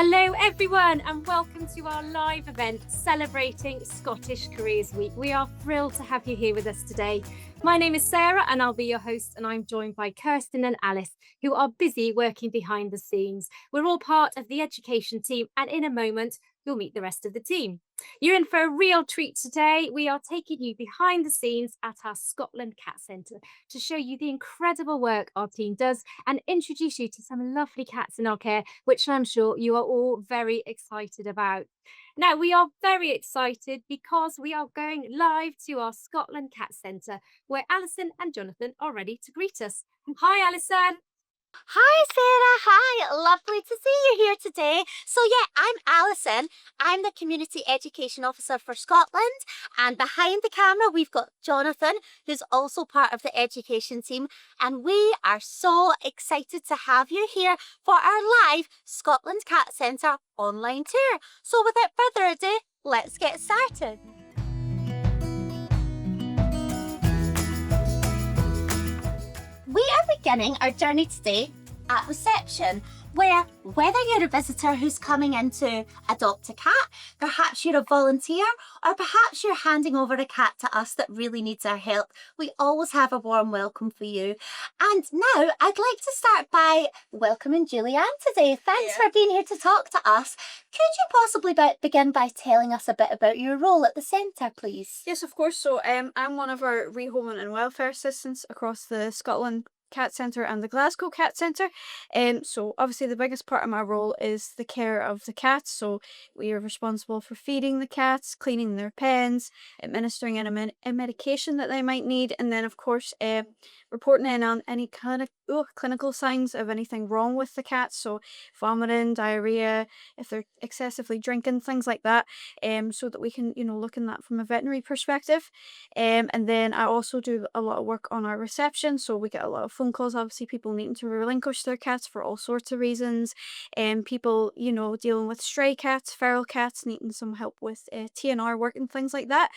Hello everyone and welcome to our live event celebrating Scottish Careers Week. We are thrilled to have you here with us today. My name is Sarah and I'll be your host, and I'm joined by Kirsten and Alice, who are busy working behind the scenes. We're all part of the education team, and in a moment you'll meet the rest of the team. You're in for a real treat today. We are taking you behind the scenes at our Scotland Cat Centre to show you the incredible work our team does and introduce you to some lovely cats in our care, which I'm sure you are all very excited about. Now, we are very excited because we are going live to our Scotland Cat Centre, where Alison and Jonathan are ready to greet us. Hi, Alison. Hi Sarah, hi, lovely to see you here today. So I'm Alison, I'm the Community Education Officer for Scotland, and behind the camera we've got Jonathan, who's also part of the education team, and we are so excited to have you here for our live Scotland Cat Centre online tour. So without further ado, let's get started. We are beginning our journey today at reception, where whether you're a visitor who's coming in to adopt a cat, perhaps you're a volunteer, or perhaps you're handing over a cat to us that really needs our help, we always have a warm welcome for you. And now I'd like to start by welcoming Julianne today. Thanks for being here to talk to us. Could you possibly begin by telling us a bit about your role at the centre, please? Yes, of course. So I'm one of our rehoming and welfare assistants across the Scotland Cat Centre and the Glasgow Cat Centre. So obviously the biggest part of my role is the care of the cats. So we are responsible for feeding the cats, cleaning their pens, administering a medication that they might need, and then of course reporting in on any kind of clinical signs of anything wrong with the cats. So vomiting, diarrhea, if they're excessively drinking, things like that, so that we can look in that from a veterinary perspective. And then I also do a lot of work on our reception, so we get a lot of phone calls, obviously people needing to relinquish their cats for all sorts of reasons, and people dealing with stray cats, feral cats, needing some help with TNR work and things like that.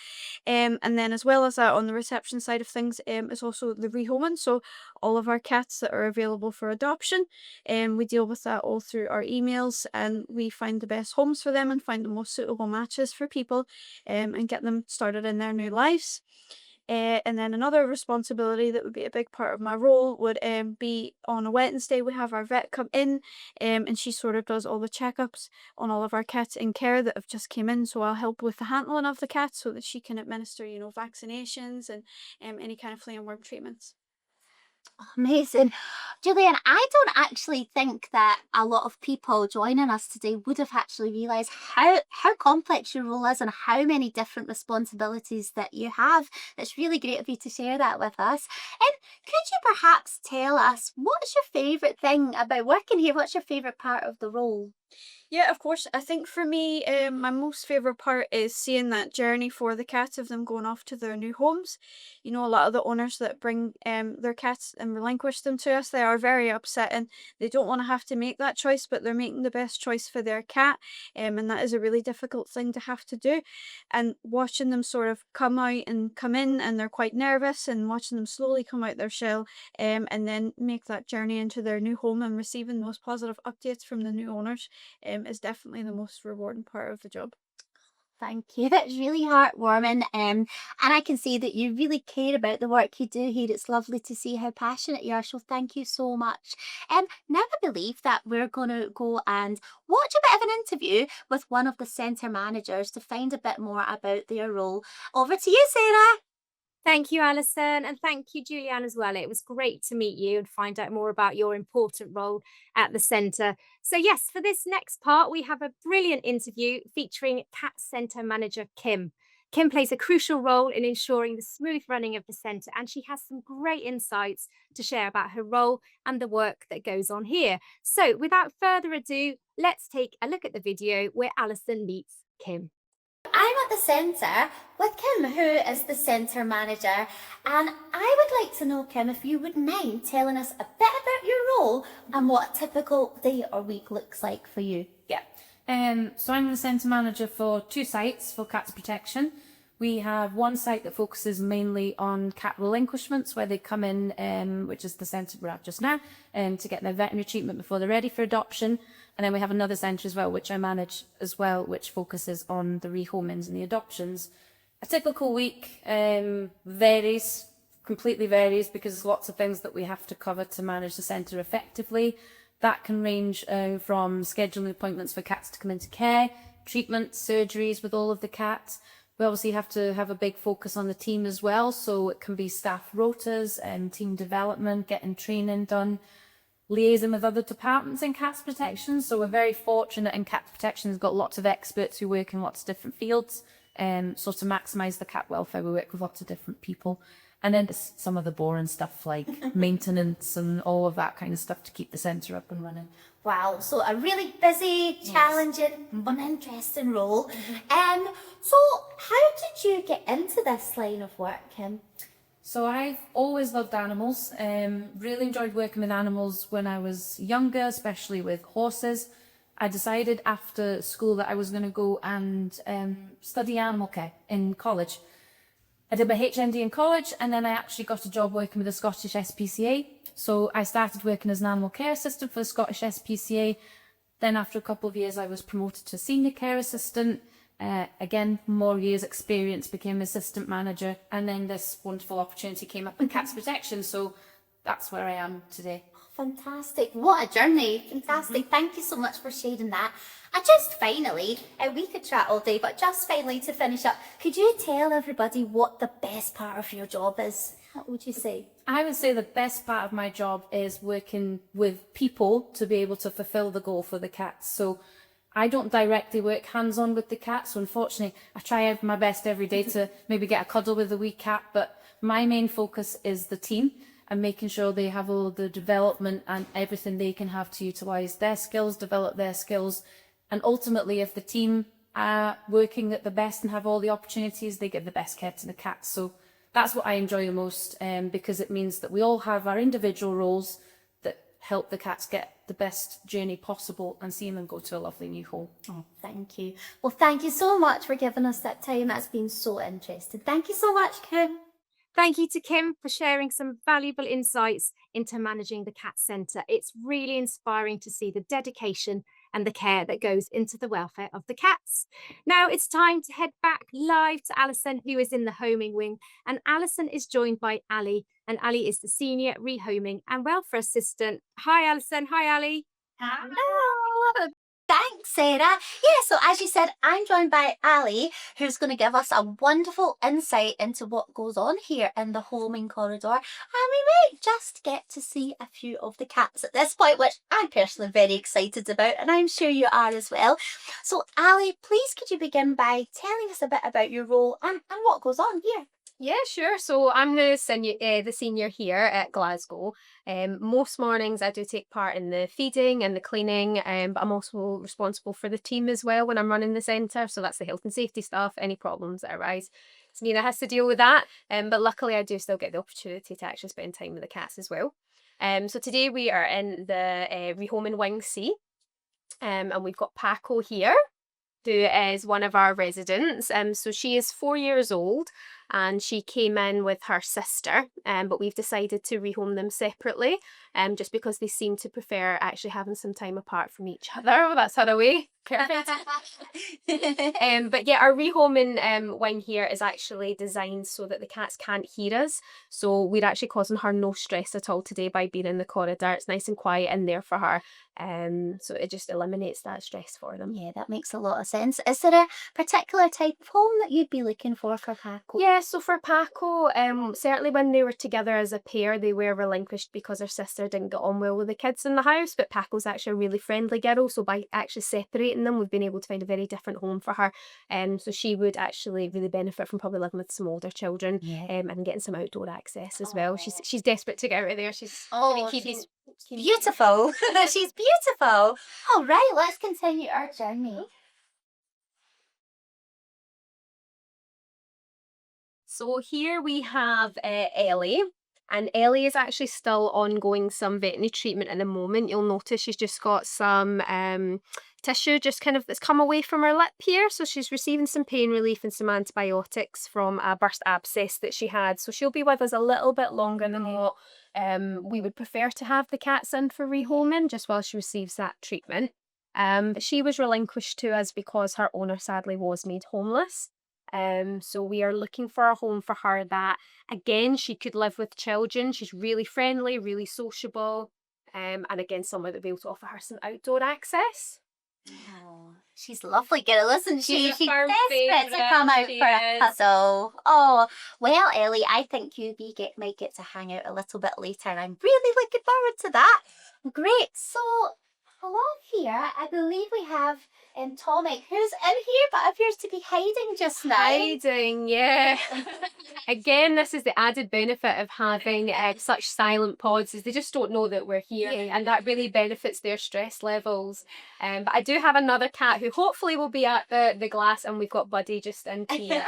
And then as well as that, on the reception side of things, is also the rehoming. So all of our cats that are available for adoption, and we deal with that all through our emails, and we find the best homes for them and find the most suitable matches for people, and get them started in their new lives. And then another responsibility that would be a big part of my role would be on a Wednesday we have our vet come in, and she sort of does all the checkups on all of our cats in care that have just came in. So I'll help with the handling of the cats so that she can administer vaccinations and any kind of flea and worm treatments. Amazing. Julian, I don't actually think that a lot of people joining us today would have actually realised how complex your role is and how many different responsibilities that you have. It's really great of you to share that with us. And could you perhaps tell us, what's your favourite thing about working here? What's your favourite part of the role? Yeah, of course. I think for me, my most favourite part is seeing that journey for the cats of them going off to their new homes. A lot of the owners that bring their cats and relinquish them to us, they are very upset and they don't want to have to make that choice, but they're making the best choice for their cat. And that is a really difficult thing to have to do. And watching them sort of come out and come in, and they're quite nervous, and watching them slowly come out their shell, and then make that journey into their new home and receiving those positive updates from the new owners, is definitely the most rewarding part of the job. Thank you. That's really heartwarming. And I can see that you really care about the work you do here. It's lovely to see how passionate you are. So thank you so much. Now I believe that we're going to go and watch a bit of an interview with one of the centre managers to find a bit more about their role. Over to you, Sarah. Thank you, Alison, and thank you, Julianne, as well. It was great to meet you and find out more about your important role at the centre. So yes, for this next part, we have a brilliant interview featuring Cat Centre Manager Kim. Kim plays a crucial role in ensuring the smooth running of the centre, and she has some great insights to share about her role and the work that goes on here. So without further ado, let's take a look at the video where Alison meets Kim. I'm at the centre with Kim, who is the centre manager, and I would like to know, Kim, if you wouldn't mind telling us a bit about your role and what a typical day or week looks like for you. Yeah. So I'm the centre manager for 2 sites for cats protection. We have one site that focuses mainly on cat relinquishments, where they come in, which is the centre we're at just now, to get their veterinary treatment before they're ready for adoption. And then we have another centre as well, which I manage as well, which focuses on the rehomings and the adoptions. A typical week varies, completely varies, because there's lots of things that we have to cover to manage the centre effectively. That can range from scheduling appointments for cats to come into care, treatments, surgeries with all of the cats. We obviously have to have a big focus on the team as well, so it can be staff rotas and team development, getting training done, liaising with other departments in cats protection. So we're very fortunate in cats protection has got lots of experts who work in lots of different fields. So to maximise the cat welfare, we work with lots of different people. And then some of the boring stuff like maintenance and all of that kind of stuff to keep the centre up and running. Wow, so a really busy, challenging, but interesting role. So how did you get into this line of work, Kim? So I've always loved animals. Really enjoyed working with animals when I was younger, especially with horses. I decided after school that I was going to go and study animal care in college. I did my HND in college, and then I actually got a job working with the Scottish SPCA. So I started working as an animal care assistant for the Scottish SPCA. Then after a couple of years, I was promoted to senior care assistant. Again, more years experience, became assistant manager. And then this wonderful opportunity came up in cats protection. So that's where I am today. Fantastic. What a journey. Fantastic. Thank you so much for sharing that. And just finally, we could chat all day, but just finally to finish up, could you tell everybody what the best part of your job is? What would you say? I would say the best part of my job is working with people to be able to fulfill the goal for the cats. So I don't directly work hands-on with the cats. So unfortunately, I try my best every day to maybe get a cuddle with the wee cat, but my main focus is the team and making sure they have all the development and everything they can have to utilise their skills, develop their skills. And ultimately, if the team are working at the best and have all the opportunities, they give the best care to the cats. So that's what I enjoy the most, because it means that we all have our individual roles that help the cats get the best journey possible and seeing them go to a lovely new home. Oh, thank you. Well, thank you so much for giving us that time. That's been so interesting. Thank you so much, Kim. Thank you to Kim for sharing some valuable insights into managing the Cat Centre. It's really inspiring to see the dedication and the care that goes into the welfare of the cats. Now it's time to head back live to Alison, who is in the homing wing. And Alison is joined by Ali, and Ali is the Senior Rehoming and Welfare Assistant. Hi, Alison. Hi, Ali. Hello. Thanks, Sarah. Yeah, so as you said, I'm joined by Ali, who's going to give us a wonderful insight into what goes on here in the homing corridor. And we might just get to see a few of the cats at this point, which I'm personally very excited about, and I'm sure you are as well. So Ali, please could you begin by telling us a bit about your role and what goes on here? Yeah, sure. So I'm the senior here at Glasgow. Most mornings I do take part in the feeding and the cleaning, but I'm also responsible for the team as well when I'm running the centre. So that's the health and safety stuff, any problems that arise. It's me that has to deal with that. But luckily I do still get the opportunity to actually spend time with the cats as well. So today we are in the Rehoming Wing C, and we've got Paco here, who is one of our residents. So she is 4 years old and she came in with her sister, but we've decided to rehome them separately, just because they seem to prefer actually having some time apart from each other. That's her away. Perfect. But yeah, our rehoming wing here is actually designed so that the cats can't hear us. So we're actually causing her no stress at all today by being in the corridor. It's nice and quiet in there for her. So it just eliminates that stress for them. Yeah, that makes a lot of sense. Is there a particular type of home that you'd be looking for Paco? Yeah, so for Paco, certainly when they were together as a pair, they were relinquished because her sister didn't get on well with the kids in the house. But Paco's actually a really friendly girl, so by actually separating them, we've been able to find a very different home for her. So she would actually really benefit from probably living with some older children, and getting some outdoor access as well. She's desperate to get out of there. She's beautiful. She's beautiful. All right, let's continue our journey. So here we have Ellie, And Ellie is actually still ongoing some veterinary treatment at the moment. You'll notice she's just got some tissue just kind of that's come away from her lip here. So she's receiving some pain relief and some antibiotics from a burst abscess that she had. So she'll be with us a little bit longer than what we would prefer to have the cats in for rehoming, just while she receives that treatment. But she was relinquished to us because her owner sadly was made homeless. So we are looking for a home for her that, again, she could live with children. She's really friendly, really sociable, and again, somewhere that will be able to offer her some outdoor access. Oh, she's a lovely girl, isn't she? She's a She's firm desperate to favourite, come out she for a is. cuddle. Oh, well, Ellie, I think you might get to hang out a little bit later, and I'm really looking forward to that. Great. So, along here, I believe we have Tommy, who's in here but appears to be hiding just now. Hiding, yeah. Again, this is the added benefit of having such silent pods, is they just don't know that we're here, and that really benefits their stress levels. But I do have another cat who hopefully will be at the glass, and we've got Buddy just in here.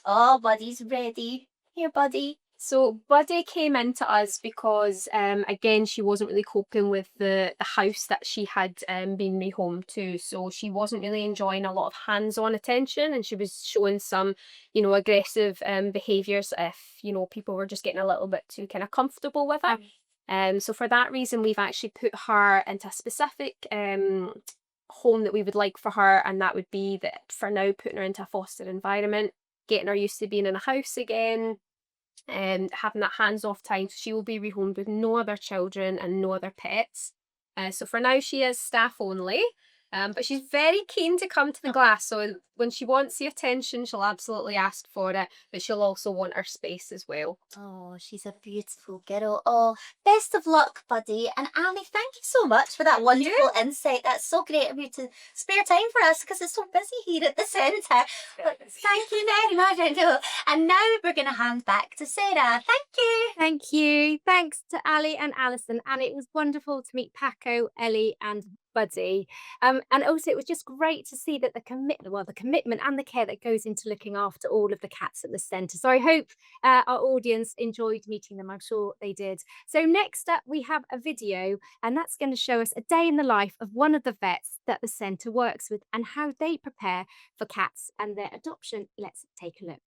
Oh, Buddy's ready. Here, Buddy. So Buddy came into us because, again, she wasn't really coping with the house that she had been rehomed to. So she wasn't really enjoying a lot of hands-on attention, and she was showing some, aggressive behaviours if, people were just getting a little bit too kind of comfortable with her. So for that reason, we've actually put her into a specific home that we would like for her, and that would be that for now putting her into a foster environment, getting her used to being in a house again, and having that hands-off time. So she will be rehomed with no other children and no other pets. So for now she is staff only, but she's very keen to come to the glass. So when she wants the attention, she'll absolutely ask for it, but she'll also want her space as well. Oh, she's a beautiful girl. Oh, best of luck, Buddy. And Annie, thank you so much for that wonderful insight. That's so great of you to spare time for us because it's so busy here at the centre. But thank you very much. And now we're going to hand back to Sarah. Thank you. Thank you. Thanks to Ali and Alison. And it was wonderful to meet Paco, Ellie, and Buddy. And also it was just great to see that the commitment and the care that goes into looking after all of the cats at the centre. So I hope our audience enjoyed meeting them. I'm sure they did. So next up we have a video, and that's going to show us a day in the life of one of the vets that the centre works with and how they prepare for cats and their adoption. Let's take a look.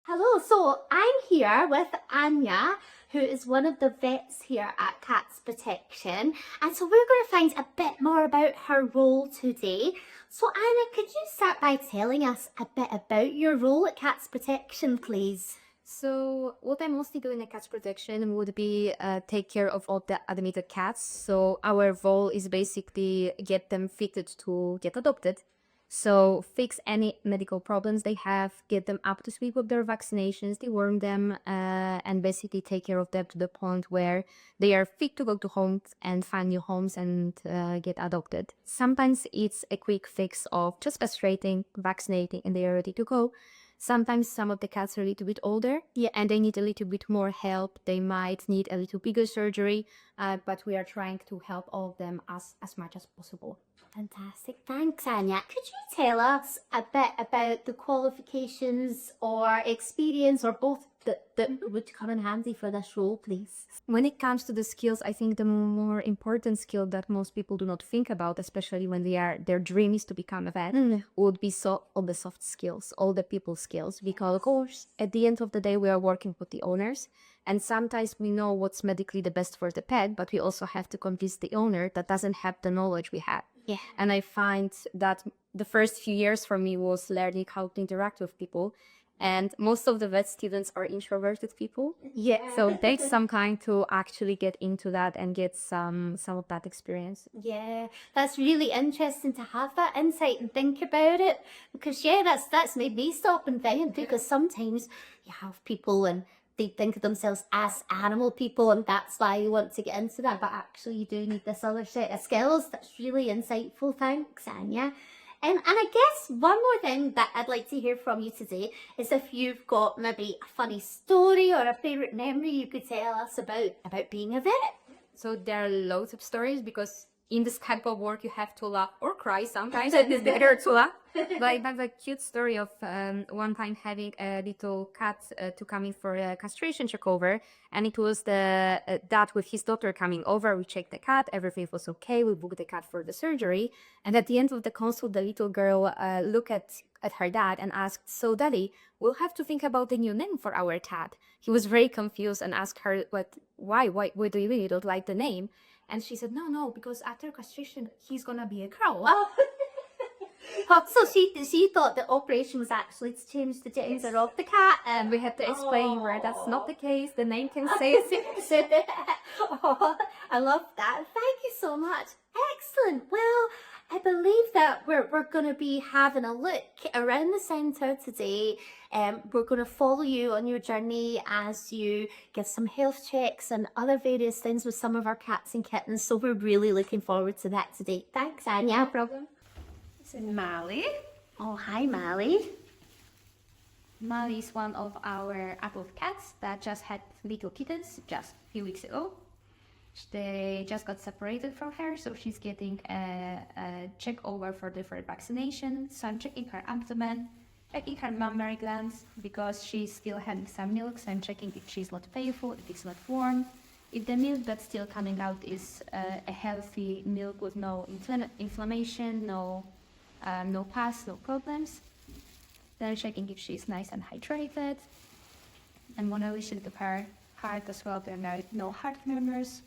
Hello, so I'm here with Anya, who is one of the vets here at Cats Protection, and so we're going to find a bit more about her role today. So Anya, could you start by telling us a bit about your role at Cats Protection, please? So what I mostly do in the cats protection would be take care of all the admitted cats. So our role is basically get them fitted to get adopted. So fix any medical problems they have, get them up to speed with their vaccinations, deworm them, and basically take care of them to the point where they are fit to go to homes and find new homes and get adopted. Sometimes it's a quick fix of just castrating, vaccinating, and they are ready to go. Sometimes some of the cats are a little bit older, and they need a little bit more help. They might need a little bigger surgery, but we are trying to help all of them as much as possible. Fantastic. Thanks, Anya. Could you tell us a bit about the qualifications or experience or both that would come in handy for this role, please? When it comes to the skills, I think the more important skill that most people do not think about, especially when their dream is to become a vet, would be all the soft skills, all the people skills. Because of course, at the end of the day, we are working with the owners, and sometimes we know what's medically the best for the pet, but we also have to convince the owner that doesn't have the knowledge we have. Yeah. And I find that the first few years for me was learning how to interact with people. And most of the vet students are introverted people. Yeah. So it takes some time to actually get into that and get some of that experience. Yeah, that's really interesting to have that insight and think about it. Because that's made me stop and think, because sometimes you have people and they think of themselves as animal people, and that's why you want to get into that. But actually, you do need this other set of skills. That's really insightful. Thanks, Anya. And I guess one more thing that I'd like to hear from you today is if you've got maybe a funny story or a favourite memory you could tell us about being a vet. So there are loads of stories because in this type of work you have to laugh or cry sometimes at this better too. But I have a cute story of one time having a little cat to come in for a castration check over, and it was the dad with his daughter coming over. We checked the cat, everything was okay. We booked the cat for the surgery, and at the end of the consult, the little girl looked at her dad and asked, "So, Daddy, we'll have to think about the new name for our cat." He was very confused and asked her, why do you really don't like the name?" And she said, no, because after castration, he's gonna be a crow. Oh, so she thought the operation was actually to change the gender of the cat. And we had to explain where that's not the case. The name can say it. Oh, I love that. Thank you so much. Excellent. Well, I believe that we're going to be having a look around the centre today. We're going to follow you on your journey as you get some health checks and other various things with some of our cats and kittens. So we're really looking forward to that today. Thanks, Anya. No problem. This is Mally. Oh, hi, Mally. Mally is one of our adult cats that just had little kittens just a few weeks ago. They just got separated from her, so she's getting a check over for different vaccinations. So I'm checking her abdomen, checking her mammary glands because she's still having some milk. So I'm checking if she's not painful, if it's not warm, if the milk that's still coming out is a healthy milk with no inflammation, no pus, no problems. Then I'm checking if she's nice and hydrated. And when I listen to her heart as well, there are no heart murmurs,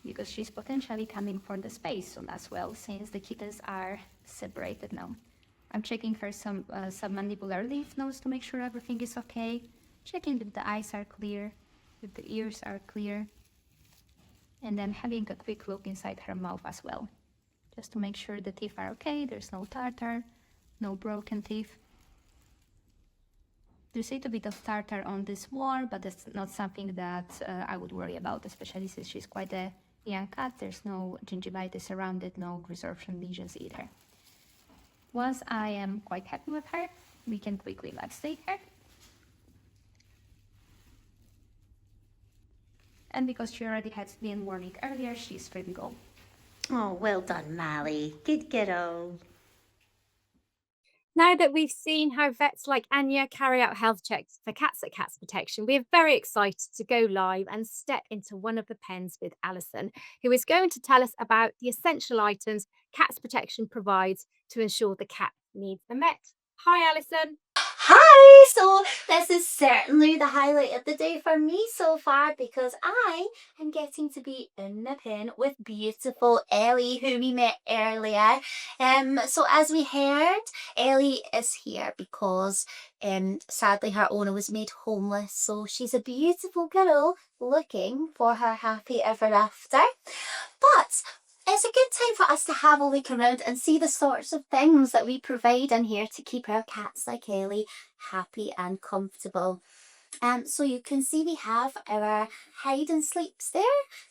because she's potentially coming for the space soon as well, since the kittens are separated now. I'm checking her some submandibular lymph nodes to make sure everything is okay, checking if the eyes are clear, if the ears are clear, and then having a quick look inside her mouth as well, just to make sure the teeth are okay, there's no tartar, no broken teeth. There's a little bit of tartar on this wall, but that's not something that I would worry about, especially since she's quite a young cat. There's no gingivitis around it, no resorption lesions either. Once I am quite happy with her, we can quickly vaccinate her. And because she already had been warning earlier, she's free to go. Oh, well done, Mally. Good kiddo. Now that we've seen how vets like Anya carry out health checks for cats at Cats Protection, we are very excited to go live and step into one of the pens with Alison, who is going to tell us about the essential items Cats Protection provides to ensure the cat needs are met. Hi, Alison. Hi! So this is certainly the highlight of the day for me so far, because I am getting to be in the pen with beautiful Ellie, who we met earlier. So as we heard, Ellie is here because sadly her owner was made homeless. So she's a beautiful girl looking for her happy ever after. But it's a good time for us to have a look around and see the sorts of things that we provide in here to keep our cats like Ellie happy and comfortable. So you can see we have our hide and sleeps there,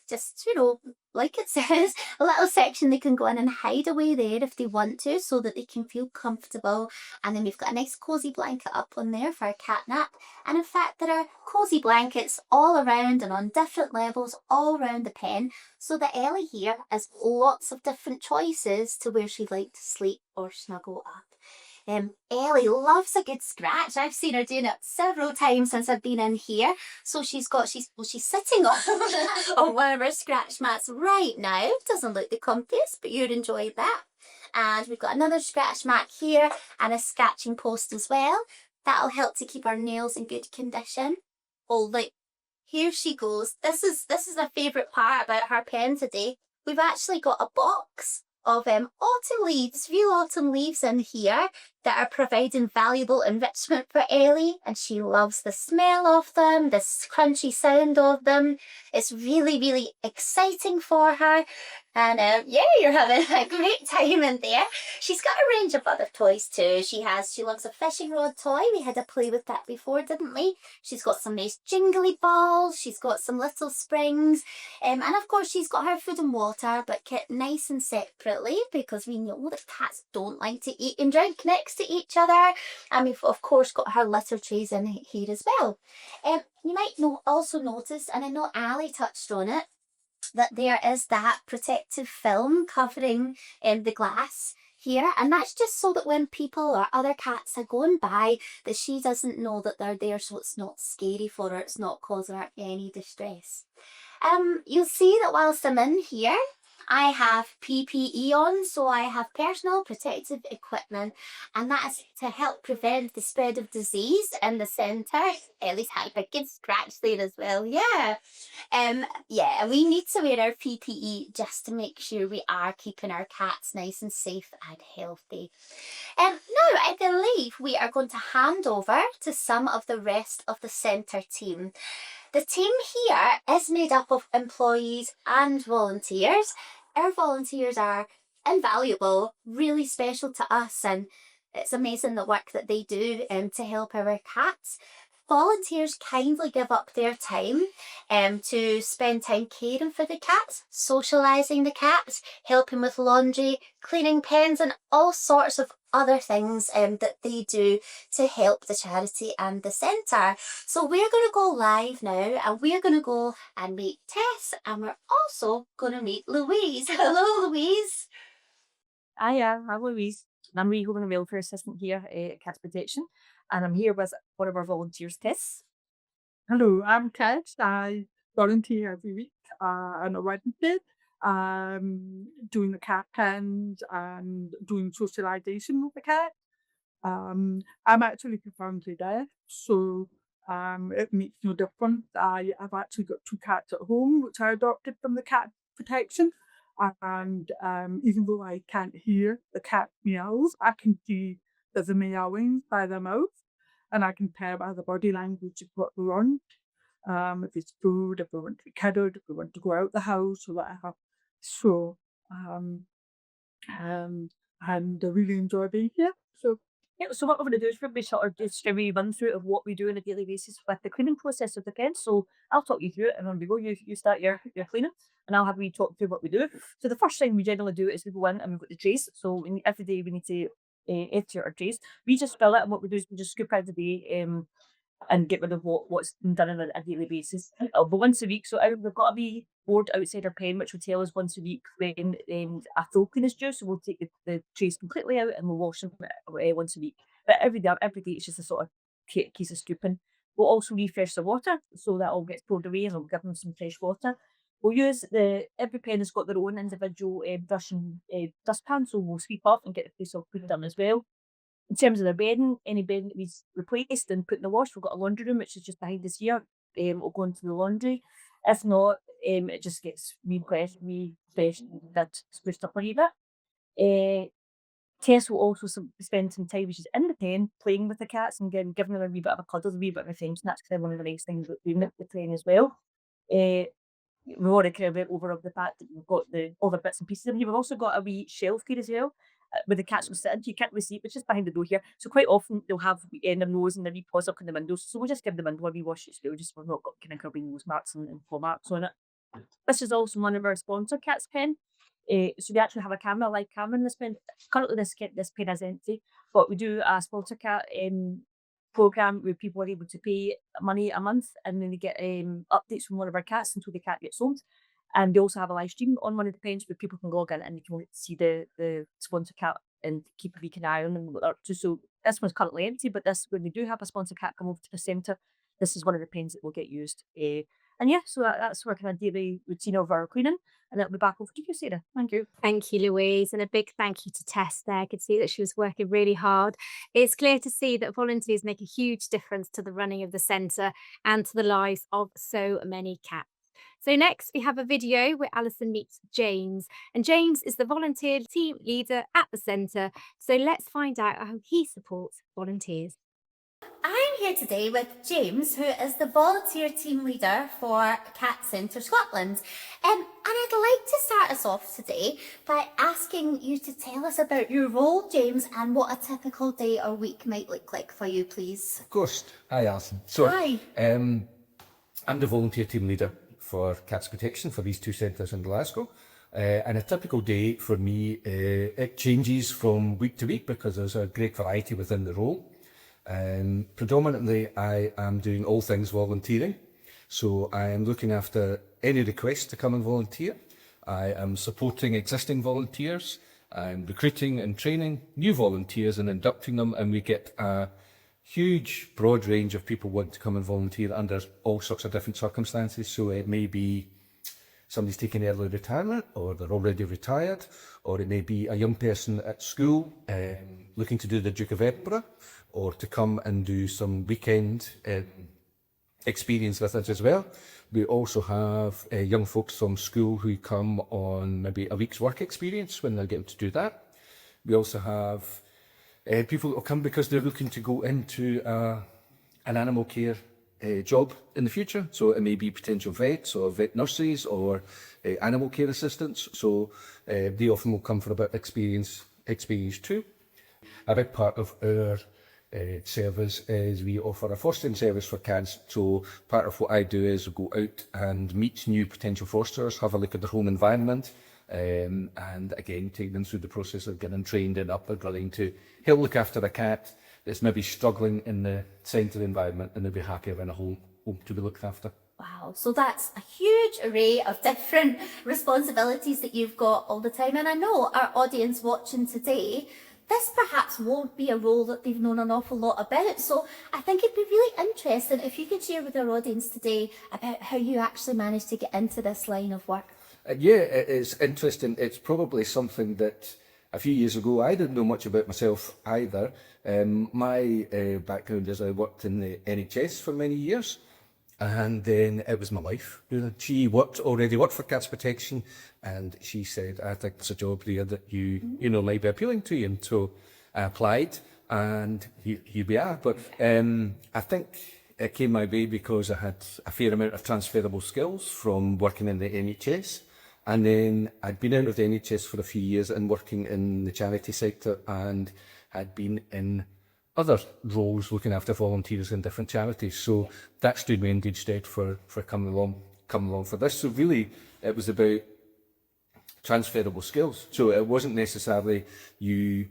just, you know, like it says, a little section they can go in and hide away there if they want to, so that they can feel comfortable. And then we've got a nice cozy blanket up on there for a cat nap. And in fact, there are cozy blankets all around and on different levels all around the pen, so that Ellie here has lots of different choices to where she'd like to sleep or snuggle up. Ellie loves a good scratch. I've seen her doing it several times since I've been in here. So she's sitting on one of her scratch mats right now. Doesn't look the comfiest, but you'd enjoy that. And we've got another scratch mat here and a scratching post as well. That'll help to keep our nails in good condition. Oh, look, here she goes. This is a favourite part about her pen today. We've actually got a box of autumn leaves, real autumn leaves in here that are providing valuable enrichment for Ellie, and she loves the smell of them, the crunchy sound of them. It's really, really exciting for her. And yeah, you're having a great time in there. She's got a range of other toys too. She loves a fishing rod toy. We had a play with that before, didn't we? She's got some nice jingly balls. She's got some little springs. And of course she's got her food and water, but kept nice and separately, because we know that cats don't like to eat and drink next to each other. And we've of course got her litter trays in here as well. You might also notice, and I know Ali touched on it, that there is that protective film covering the glass here, and that's just so that when people or other cats are going by, that she doesn't know that they're there, so it's not scary for her, it's not causing her any distress. You'll see that whilst I'm in here, I have PPE on, so I have personal protective equipment, and that is to help prevent the spread of disease in the centre. At least had a good scratch there as well, yeah. Yeah, we need to wear our PPE just to make sure we are keeping our cats nice and safe and healthy. Now, I believe we are going to hand over to some of the rest of the centre team. The team here is made up of employees and volunteers. Our volunteers are invaluable, really special to us, and it's amazing the work that they do to help our cats. Volunteers kindly give up their time to spend time caring for the cats, socialising the cats, helping with laundry, cleaning pens, and all sorts of other things that they do to help the charity and the centre. So we're going to go live now, and we're going to go and meet Tess, and we're also going to meet Louise. Hello, Louise. Hiya, I'm Louise. And I'm Rehoming and Welfare Assistant here at Cat Protection. And I'm here with one of our volunteers, Tess. Hello, I'm Kat. I volunteer every week on a Wednesday, doing the cat pens and doing socialisation with the cat. I'm actually profoundly deaf, so it makes no difference. I've actually got 2 cats at home, which I adopted from the cat protection. And even though I can't hear the cat meows, I can see there's a meowing by their mouth, and I can tell by the body language of what they want. If it's food, if they want to be cuddled, if they want to go out the house or whatever. So, and I really enjoy being here. So, Yeah, so what we're going to do is we sort of just a wee run through of what we do on a daily basis with the cleaning process of the pens. So I'll talk you through it, and on we go. You start your cleaning, and I'll have we talk through what we do. So the first thing we generally do is we go in and we've got the trays. So every day we need to empty our trays. We just fill it, and what we do is we just scoop out the day and get rid of what's been done on a daily basis. But once a week, so we've got a wee board outside our pen which will tell us once a week when a full clean is due. So we'll take the trays completely out and we'll wash them once a week. But every day it's just a sort of case of scooping. We'll also refresh the water, so that all gets poured away, and we'll give them some fresh water. We'll use every pen has got their own individual brush and dustpan, so we'll sweep off and get the place all cleaned done as well. In terms of the bedding, any bedding that needs replaced and put in the wash, we've got a laundry room which is just behind us here. It'll go into the laundry. If not, it just gets refreshed, that spruced up a wee bit. Tess will also spend some time, which is in the pen, playing with the cats and giving them a wee bit of a cuddle, a wee bit of attention. That's kind of one of the nice things about doing it with the pen as well. We've already kind of went over of the fact that we've got all the bits and pieces in here. We've also got a wee shelf here as well, where the cats will sit in. You can't really see it, but it's just behind the door here. So quite often they'll have their nose and their wee paws up in the windows. So we'll just give the window a wee wash as well, just so we've not got kind of curly nose marks and paw marks on it. This is also one of our sponsor Cat's pen. So we actually have a camera, a live camera in this pen. Currently this pen is empty, but we do a sponsor cat program where people are able to pay money a month, and then they get updates from one of our cats until the cat gets sold. And they also have a live stream on one of the pens where people can log in and they can see the sponsor cat and keep a wee eye on them. So this one's currently empty, but when we do have a sponsor cat come over to the centre, this is one of the pens that will get used. And yeah, so that's our kind of daily routine of our cleaning. And it'll be back over to you, Sarah. Thank you. Thank you, Louise. And a big thank you to Tess there. I could see that she was working really hard. It's clear to see that volunteers make a huge difference to the running of the centre and to the lives of so many cats. So next we have a video where Alison meets James, and James is the volunteer team leader at the centre. So let's find out how he supports volunteers. I'm here today with James, who is the volunteer team leader for Cat Centre Scotland. And I'd like to start us off today by asking you to tell us about your role, James, and what a typical day or week might look like for you, please. Of course. Hi, Alison. So, Hi. I'm the volunteer team leader for Cats Protection for these 2 centres in Glasgow. And a typical day for me, it changes from week to week because there's a great variety within the role. Predominantly, I am doing all things volunteering. So I am looking after any requests to come and volunteer. I am supporting existing volunteers. I'm recruiting and training new volunteers and inducting them, and we get a huge, broad range of people want to come and volunteer under all sorts of different circumstances. So it may be somebody's taking early retirement, or they're already retired, or it may be a young person at school looking to do the Duke of Edinburgh, or to come and do some weekend experience with us as well. We also have young folks from school who come on maybe a week's work experience when they're getting to do that. We also have people who come because they're looking to go into an animal care job in the future. So it may be potential vets or vet nurses or animal care assistants. So they often will come for a bit of experience too. A big part of our service is we offer a fostering service for cats. So part of what I do is go out and meet new potential fosterers, have a look at their home environment, and again take them through the process of getting trained and up and running to help look after a cat that's maybe struggling in the centre environment, and they'll be happier in a home to be looked after. Wow, so that's a huge array of different responsibilities that you've got all the time. And I know our audience watching today, this perhaps won't be a role that they've known an awful lot about. So I think it'd be really interesting if you could share with our audience today about how you actually managed to get into this line of work. Yeah, it's interesting. It's probably something that a few years ago I didn't know much about myself either. My background is I worked in the NHS for many years, and then it was my wife. She already worked for Cats Protection, and she said, I think there's a job there that you might be appealing to you. And so I applied, and here we are. But I think it came my way because I had a fair amount of transferable skills from working in the NHS. And then I'd been out of the NHS for a few years and working in the charity sector, and had been in other roles looking after volunteers in different charities. So that stood me in good stead for coming along for this. So really, it was about transferable skills. So it wasn't necessarily you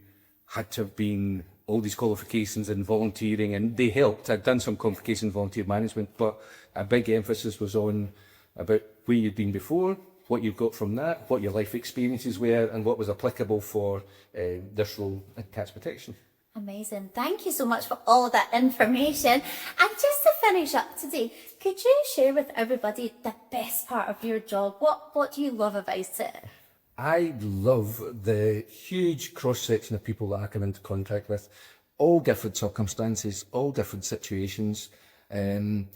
had to have been all these qualifications in volunteering, and they helped. I'd done some qualification in volunteer management, but a big emphasis was on about where you'd been before, what you got from that, what your life experiences were, and what was applicable for this role in Cats Protection. Amazing. Thank you so much for all of that information. And just to finish up today, could you share with everybody the best part of your job? What do you love about it? I love the huge cross-section of people that I come into contact with, all different circumstances, all different situations. And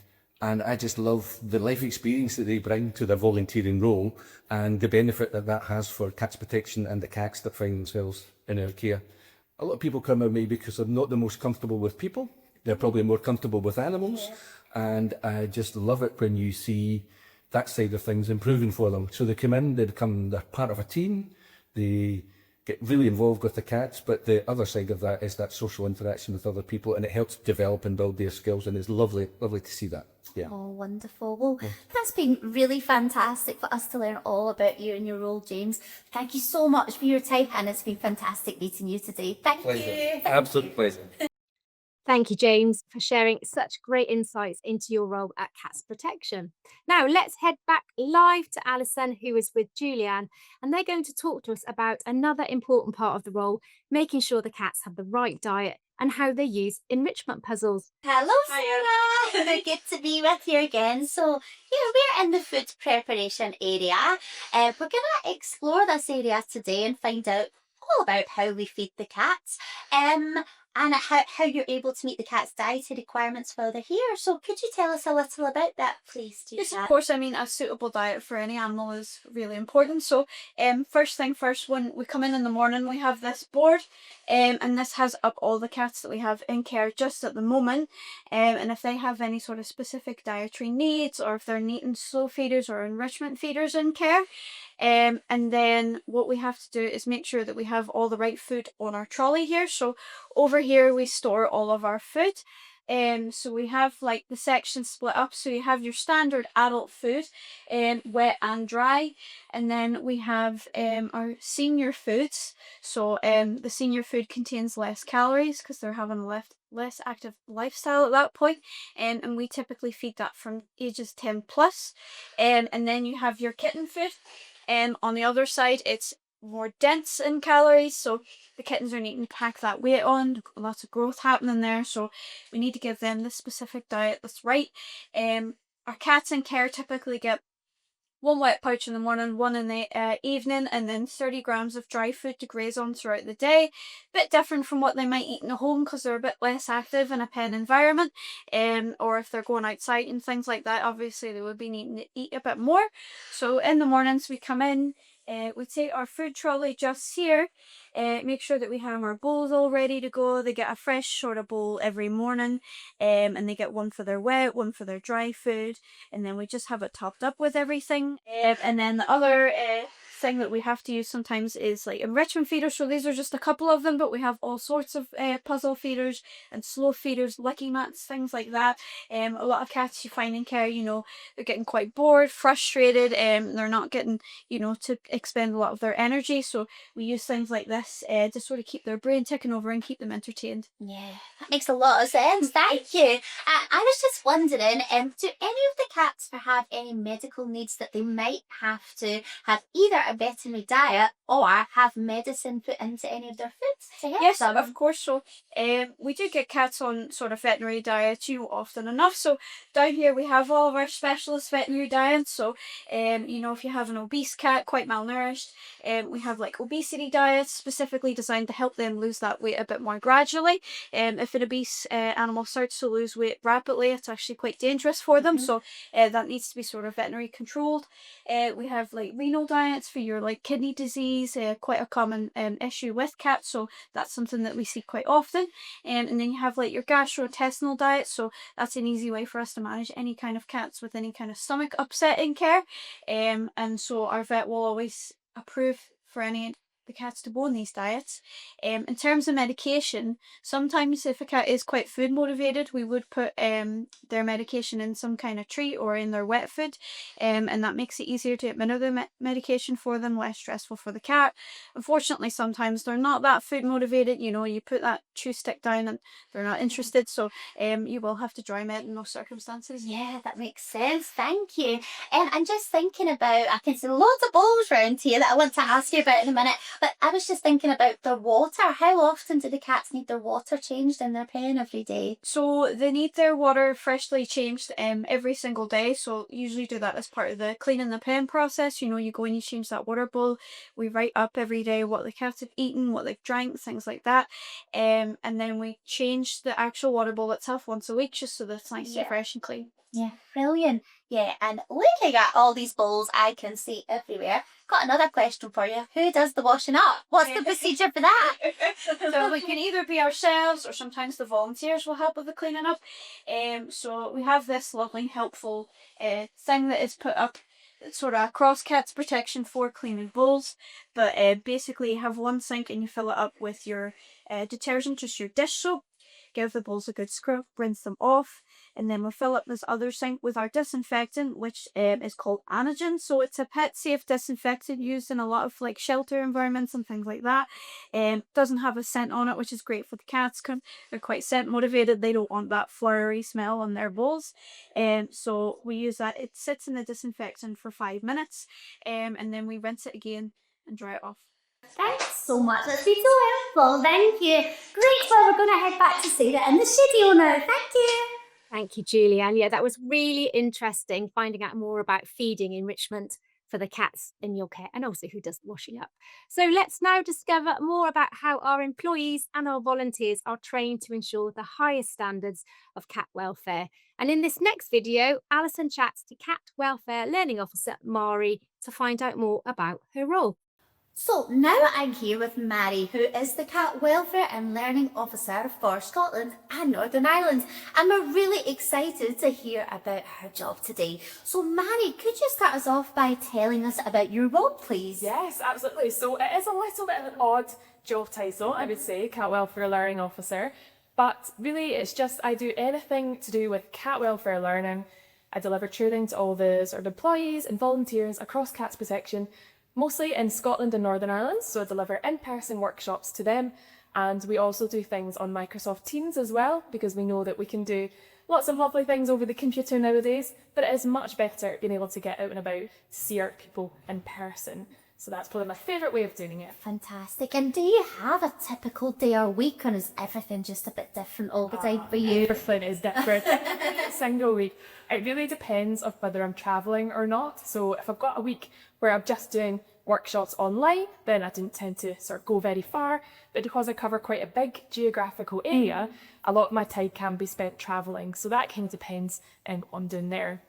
I just love the life experience that they bring to their volunteering role, and the benefit that that has for Cats Protection and the cats that find themselves in our care. A lot of people come with me because they're not the most comfortable with people. They're probably more comfortable with animals. Yeah. And I just love it when you see that side of things improving for them. So they come in, they're part of a team, they get really involved with the cats, but the other side of that is that social interaction with other people, and it helps develop and build their skills, and it's lovely to see that. Yeah. Oh, wonderful. Well, that's been really fantastic for us to learn all about you and your role, James. Thank you so much for your time, and it's been fantastic meeting you today. Thank you. Absolute pleasure. Thank you, James, for sharing such great insights into your role at Cats Protection. Now, let's head back live to Alison, who is with Julianne, and they're going to talk to us about another important part of the role, making sure the cats have the right diet and how they use enrichment puzzles. Hello, Sarah. Good to be with you again. So, we're in the food preparation area. We're going to explore this area today and find out all about how we feed the cats. And how you're able to meet the cat's dietary requirements while they're here. So could you tell us a little about that, please? Yes, of course. I mean, a suitable diet for any animal is really important. So first thing first, when we come in the morning, we have this board, and this has up all the cats that we have in care just at the moment. And if they have any sort of specific dietary needs, or if they're needing slow feeders or enrichment feeders in care. And then what we have to do is make sure that we have all the right food on our trolley here. So over here we store all of our food. So we have like the section split up. So you have your standard adult food, wet and dry, and then we have our senior foods. So the senior food contains less calories because they're having a less active lifestyle at that point, and we typically feed that from ages 10 plus. And then you have your kitten food, and on the other side it's more dense in calories, so the kittens are needing to pack that weight on, lots of growth happening there, so we need to give them the specific diet that's right. Our cats in care typically get one wet pouch in the morning, one in the evening, and then 30 grams of dry food to graze on throughout the day. Bit different from what they might eat in the home because they're a bit less active in a pen environment, or if they're going outside and things like that, obviously they would be needing to eat a bit more. So in the mornings we come in, we take our food trolley just here, make sure that we have our bowls all ready to go. They get a fresh sort of bowl every morning, and they get one for their wet, one for their dry food, and then we just have it topped up with everything. And then the other thing that we have to use sometimes is like enrichment feeders. So these are just a couple of them, but we have all sorts of puzzle feeders and slow feeders, licky mats, things like that. A lot of cats you find in care, you know, they're getting quite bored, frustrated, they're not getting, you know, to expend a lot of their energy. So we use things like this to sort of keep their brain ticking over and keep them entertained. Yeah, that makes a lot of sense. Thank you. I was just wondering, do any of the cats have any medical needs that they might have to have either a veterinary diet or have medicine put into any of their foods to help Yes, them? of course. So we do get cats on sort of veterinary diets, you know, often enough. So down here we have all of our specialist veterinary diets. So you know, if you have an obese cat, quite malnourished, we have like obesity diets specifically designed to help them lose that weight a bit more gradually. If an obese animal starts to lose weight rapidly, it's actually quite dangerous for them. So that needs to be sort of veterinary controlled. We have like renal diets for your like kidney disease, quite a common issue with cats, so that's something that we see quite often. And then you have like your gastrointestinal diet, so that's an easy way for us to manage any kind of cats with any kind of stomach upset in care. And so our vet will always approve for any the cats to go on these diets. In terms of medication, sometimes if a cat is quite food motivated, we would put their medication in some kind of treat or in their wet food, and that makes it easier to administer the medication for them, less stressful for the cat. Unfortunately, sometimes they're not that food motivated. You know, you put that chew stick down and they're not interested, so you will have to dry med in those circumstances. Yeah, that makes sense. Thank you. I'm just thinking about, I can see loads of bowls around here that I want to ask you about in a minute, but I was just thinking about the water. How often do the cats need their water changed in their pen every day? So they need their water freshly changed every single day. So usually do that as part of the cleaning the pen process. You know, you go and you change that water bowl. We write up every day what the cats have eaten, what they've drank, things like that. And then we change the actual water bowl itself once a week just so that it's nice and fresh and clean. Yeah, brilliant. Yeah, and looking at all these bowls I can see everywhere. Got another question for you. Who does the washing up? What's the procedure for that? So we can either be ourselves or sometimes the volunteers will help with the cleaning up. So we have this lovely helpful thing that is put up, sort of across cats protection for cleaning bowls, but basically you have one sink and you fill it up with your detergent, just your dish soap. Give the bowls a good scrub, rinse them off, and then we'll fill up this other sink with our disinfectant, which is called Anagen. So it's a pet safe disinfectant used in a lot of like shelter environments and things like that. Doesn't have a scent on it, which is great for the cats. They're quite scent motivated. They don't want that flowery smell on their bowls. So we use that. It sits in the disinfectant for 5 minutes, and then we rinse it again and dry it off. Thanks so much. That's been so helpful. Thank you. Great. Well, we're going to head back to Sarah in the studio now. Thank you. Thank you, Julianne. Yeah, that was really interesting, finding out more about feeding enrichment for the cats in your care and also who does the washing up. So let's now discover more about how our employees and our volunteers are trained to ensure the highest standards of cat welfare. And in this next video, Alison chats to Cat Welfare Learning Officer Mari to find out more about her role. So now I'm here with Mary, who is the Cat Welfare and Learning Officer for Scotland and Northern Ireland, and we're really excited to hear about her job today. So Mary, could you start us off by telling us about your role, please? Yes, absolutely. So it is a little bit of an odd job title, I would say, Cat Welfare Learning Officer. But really, it's just I do anything to do with cat welfare learning. I deliver training to all the sort of employees and volunteers across cats protection, mostly in Scotland and Northern Ireland. So I deliver in-person workshops to them. And we also do things on Microsoft Teams as well, because we know that we can do lots of lovely things over the computer nowadays, but it is much better being able to get out and about to see our people in person. So that's probably my favourite way of doing it. Fantastic. And do you have a typical day or week, or is everything just a bit different all the time for you? Everything is different every single week. It really depends on whether I'm travelling or not. So if I've got a week where I'm just doing workshops online, then I didn't tend to sort of go very far. But because I cover quite a big geographical area, a lot of my time can be spent travelling. So that kind of depends on what I'm doing there.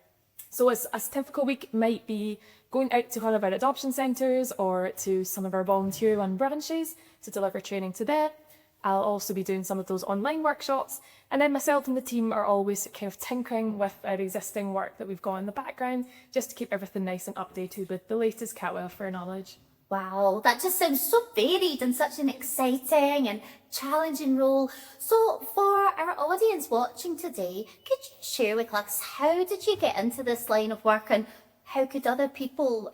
So a typical week might be going out to one of our adoption centres or to some of our volunteer-run branches to deliver training to them. I'll also be doing some of those online workshops, and then myself and the team are always kind of tinkering with our existing work that we've got in the background, just to keep everything nice and updated with the latest cat welfare knowledge. Wow, that just sounds so varied and such an exciting and challenging role. So for our audience watching today, could you share with us, how did you get into this line of work, and how could other people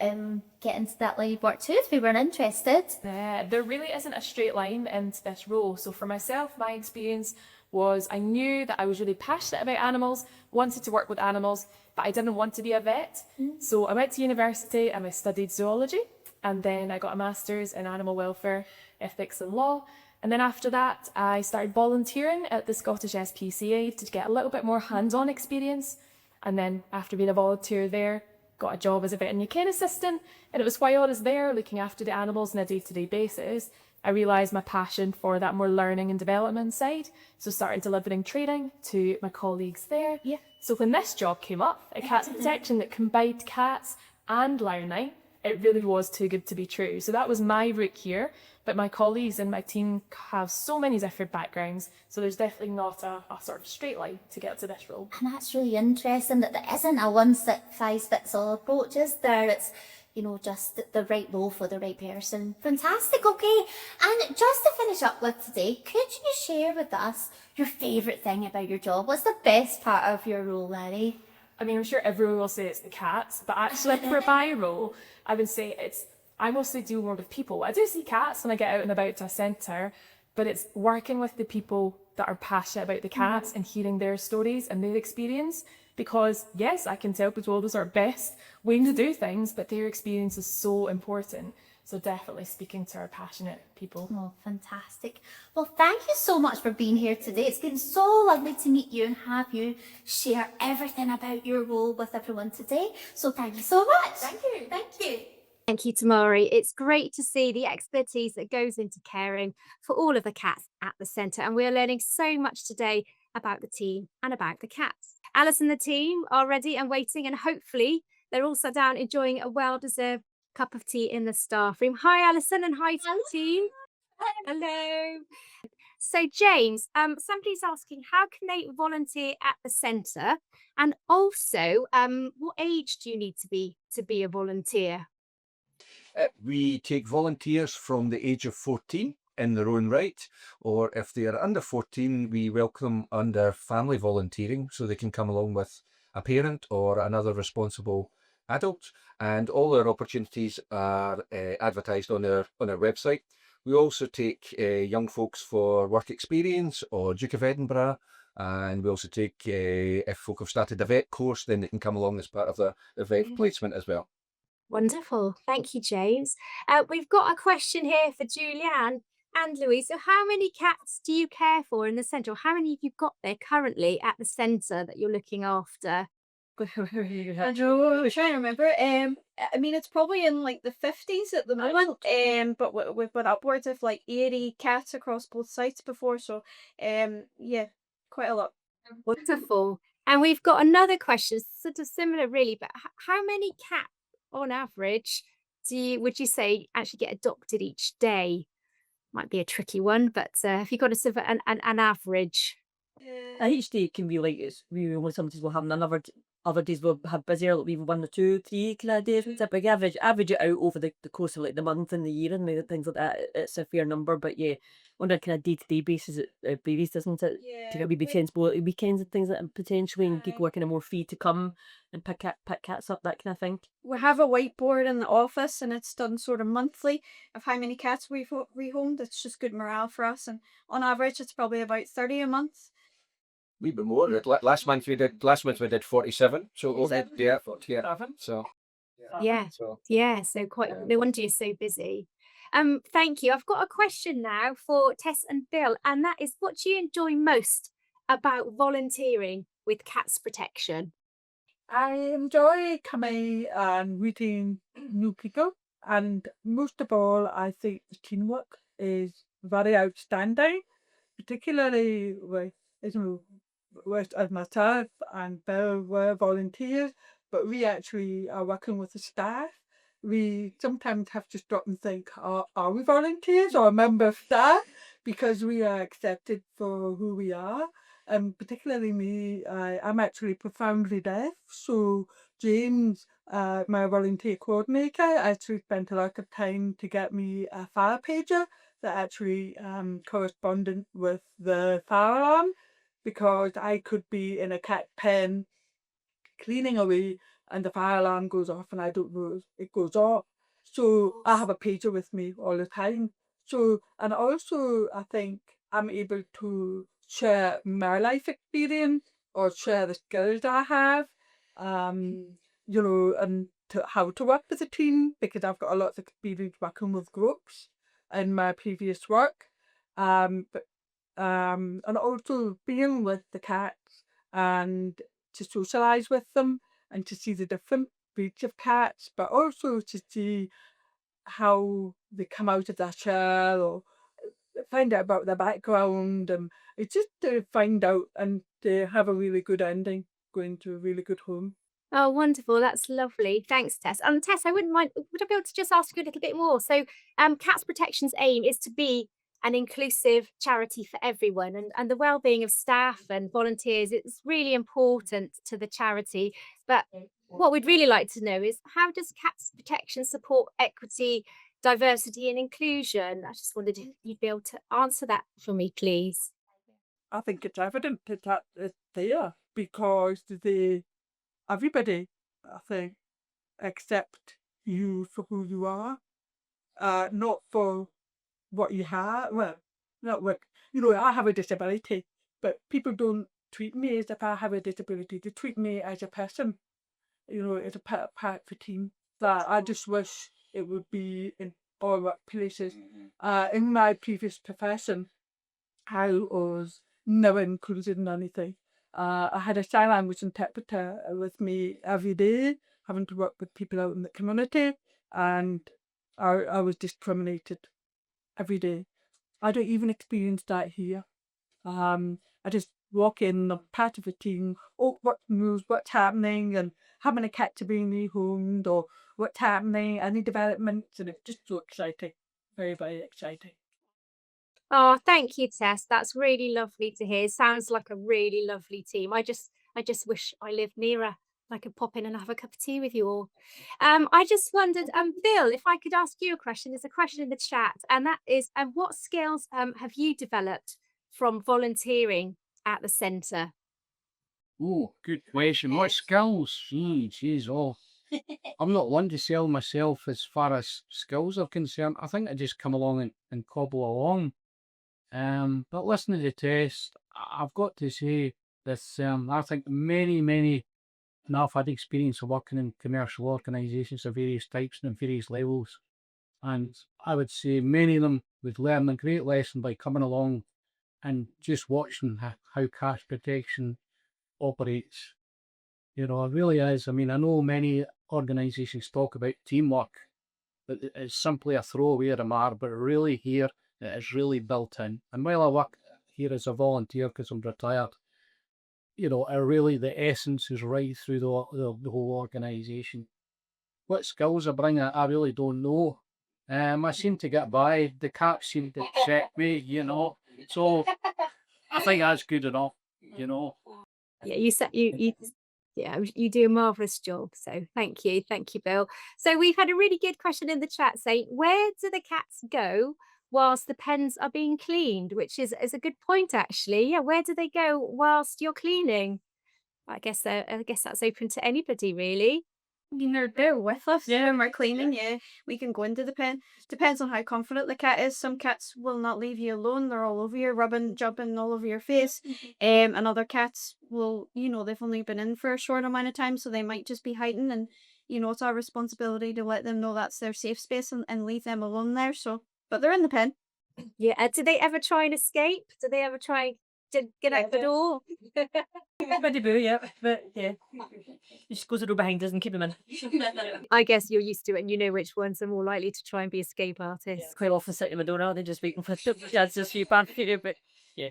get into that line of work too if they weren't interested? There really isn't a straight line into this role. So for myself, my experience was I knew that I was really passionate about animals, wanted to work with animals, but I didn't want to be a vet. So I went to university and I studied zoology, and then I got a master's in animal welfare, ethics and law. And then after that, I started volunteering at the Scottish SPCA to get a little bit more hands-on experience. And then after being a volunteer there, got a job as a veterinary care assistant. And it was while I was there looking after the animals on a day-to-day basis, I realised my passion for that more learning and development side. So started delivering training to my colleagues there. Yeah. So when this job came up at Cats Protection that combined cats and learning, it really was too good to be true. So that was my route here. But my colleagues and my team have so many different backgrounds, so there's definitely not a sort of straight line to get to this role. And that's really interesting that there isn't a one-size-fits-all approach, is there? It's, you know, just the right role for the right person. Fantastic, okay. And just to finish up with today, could you share with us your favourite thing about your job? What's the best part of your role, Larry? I mean, I'm sure everyone will say it's the cats, but actually for my role, I would say I mostly deal more with people. I do see cats when I get out and about to a centre, but it's working with the people that are passionate about the cats and hearing their stories and their experience. Because yes, I can tell people those are best way to do things, but their experience is so important. So definitely speaking to our passionate people. Oh, fantastic. Well, thank you so much for being here today. It's been so lovely to meet you and have you share everything about your role with everyone today. So thank you so much. Thank you. Thank you. Thank you, Tamari. It's great to see the expertise that goes into caring for all of the cats at the centre. And we're learning so much today about the team and about the cats. Alice and the team are ready and waiting, and hopefully they're all sat down enjoying a well-deserved cup of tea in the staff room. Hi, Alison, and hi to the team. Hello. So, James, somebody's asking, how can they volunteer at the centre? And also, what age do you need to be a volunteer? We take volunteers from the age of 14 in their own right, or if they are under 14, we welcome under family volunteering, so they can come along with a parent or another responsible adult, and all our opportunities are advertised on our website. We also take young folks for work experience or Duke of Edinburgh, and we also take, if folk have started a vet course, then they can come along as part of the vet placement as well. Wonderful. Thank you, James. We've got a question here for Julianne and Louise. So how many cats do you care for in the centre? Or how many have you got there currently at the centre that you're looking after? I'm trying to remember. I mean, it's probably in like the 50s at the moment. But we've got upwards of like 80 cats across both sites before. So, yeah, quite a lot. Wonderful. And we've got another question, sort of similar, really. But how many cats, on average, would you say actually get adopted each day? Might be a tricky one, but if you've got a sort of an average. Each day can be like, we only sometimes will have other days we'll have busier, like we've 1 or 2, 3 kind of days. But we average it out over the course of like the month and the year and things like that. It's a fair number, but yeah, on a kind of day-to-day basis, it varies, doesn't it? To get wee weekends and things like that, potentially, and people are kind of more free to come and pick cats up, that kind of thing. We have a whiteboard in the office, and it's done sort of monthly of how many cats we've rehomed. It's just good morale for us, and on average, it's probably about 30 a month. We bit more. Last month we did 47. So yeah, 47. So Yeah. so Yeah, so quite no wonder you're so busy. Thank you. I've got a question now for Tess and Phil, and that is, what do you enjoy most about volunteering with Cats Protection? I enjoy coming and meeting new people, and most of all, I think the teamwork is very outstanding, particularly with, you know, with as myself and Bill were volunteers, but we actually are working with the staff. We sometimes have to stop and think, are we volunteers or a member of staff? Because we are accepted for who we are. And particularly me, I'm actually profoundly deaf. So James, my volunteer coordinator, actually spent a lot of time to get me a fire pager that actually corresponded with the fire alarm, because I could be in a cat pen cleaning away and the fire alarm goes off and I don't know it goes off. So I have a pager with me all the time. So, and also I think I'm able to share my life experience or share the skills I have, you know, and how to work with a team, because I've got a lot of experience working with groups in my previous work. But and also being with the cats and to socialise with them and to see the different breeds of cats, but also to see how they come out of their shell or find out about their background. And it's just to find out and to have a really good ending, going to a really good home. Oh, wonderful. That's lovely. Thanks, Tess. And Tess, I wouldn't mind, would I be able to just ask you a little bit more? So, Cats Protection's aim is to be an inclusive charity for everyone, and the well-being of staff and volunteers is really important to the charity. But what we'd really like to know is, how does Cats Protection support equity, diversity and inclusion? I just wondered if you'd be able to answer that for me, please. I think it's evident that it's there because everybody, I think, accept you for who you are, not for what you have. Well, not what, you know, I have a disability, but people don't treat me as if I have a disability. They treat me as a person, you know, as a part of the team. That I just wish it would be in all workplaces. In my previous profession, I was never included in anything. I had a sign language interpreter with me every day, having to work with people out in the community, and I was discriminated every day. I don't even experience that here. I just walk in, I'm part of a team. Oh, what news? What's happening? And how many cats are being rehomed? Or what's happening? Any developments? And it's just so exciting. Very, very exciting. Oh, thank you, Tess. That's really lovely to hear. Sounds like a really lovely team. I just wish I lived nearer. I could pop in and have a cup of tea with you all. I just wondered, Bill, if I could ask you a question. There's a question in the chat, and that is, what skills have you developed from volunteering at the centre? Oh, good question. What skills? Jeez, oh. I'm not one to sell myself as far as skills are concerned. I think I just come along and cobble along. But listening to the test, I've got to say this, I think many, now I've had experience of working in commercial organisations of various types and various levels. And I would say many of them would learn a great lesson by coming along and just watching how cash protection operates. You know, it really is. I mean, I know many organisations talk about teamwork, but it's simply a throwaway remark, but really here, it is really built in. And while I work here as a volunteer because I'm retired, you know, really the essence is right through the whole organisation. What skills I bring, I really don't know. I seem to get by. The cats seem to accept me, you know. So I think that's good enough, you know. Yeah, you said you Yeah, you do a marvelous job. So thank you, Bill. So we've had a really good question in the chat saying, where do the cats go whilst the pens are being cleaned? Which is a good point, actually. Yeah, where do they go whilst you're cleaning? I guess that's open to anybody, really. I mean, they're with us when we're cleaning. Yeah, we can go into the pen. Depends on how confident the cat is. Some cats will not leave you alone. They're all over you, rubbing, jumping all over your face. And other cats will, they've only been in for a short amount of time, so they might just be hiding. And it's our responsibility to let them know that's their safe space and leave them alone there. So, but they're in the pen. Yeah. Do they ever try and escape? Do they ever try to get out the door? Everybody boo, yeah. But yeah. You just close the door behind us and keep them in. I guess you're used to it and you know which ones are more likely to try and be escape artists. Quite often sitting in my door now, they're just waiting for Dad's just few bad for but yeah.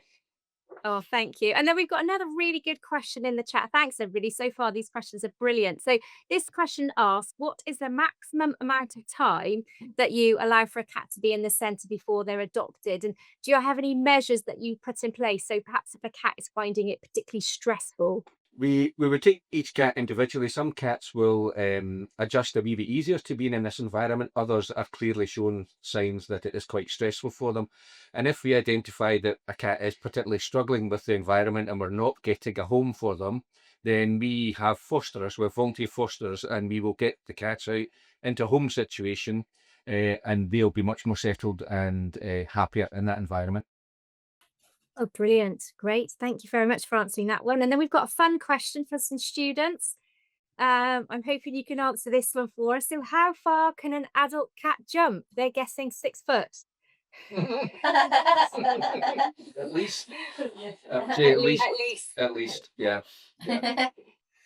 Oh, thank you. And then we've got another really good question in the chat. Thanks, everybody. So far, these questions are brilliant. So, this question asks, what is the maximum amount of time that you allow for a cat to be in the centre before they're adopted? And do you have any measures that you put in place? So, perhaps if a cat is finding it particularly stressful. We would take each cat individually. Some cats will adjust a wee bit easier to being in this environment. Others have clearly shown signs that it is quite stressful for them. And if we identify that a cat is particularly struggling with the environment and we're not getting a home for them, then we have fosterers, we're volunteer fosterers, and we will get the cats out into a home situation and they'll be much more settled and happier in that environment. Oh, brilliant. Great. Thank you very much for answering that one. And then we've got a fun question for some students. I'm hoping you can answer this one for us. So, how far can an adult cat jump? They're guessing 6 foot. At least. At least, yeah.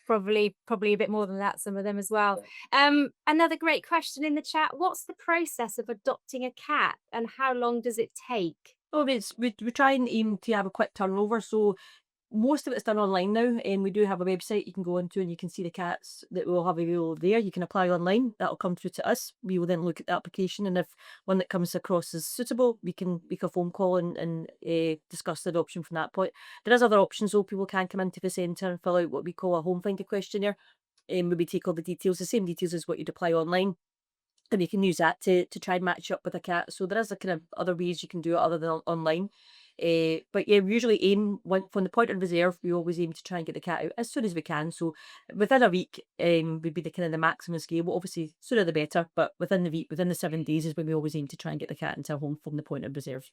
Probably a bit more than that, some of them as well. Another great question in the chat. What's the process of adopting a cat and how long does it take? Oh, we try and aim to have a quick turnover. So most of it's done online now, and we do have a website you can go into and you can see the cats that we'll have available there. You can apply online. That'll come through to us. We will then look at the application, and if one that comes across is suitable, we can make a phone call and discuss the adoption from that point. There is other options though. People can come into the centre and fill out what we call a home finder questionnaire, and maybe take all the details, the same details as what you'd apply online. And you can use that to try and match up with a cat. So there is a kind of other ways you can do it other than online. But yeah, we usually aim from the point of reserve. We always aim to try and get the cat out as soon as we can. So within a week, would be the kind of the maximum scale. Well, obviously sooner the better, but within the week, within the 7 days is when we always aim to try and get the cat into a home from the point of reserve.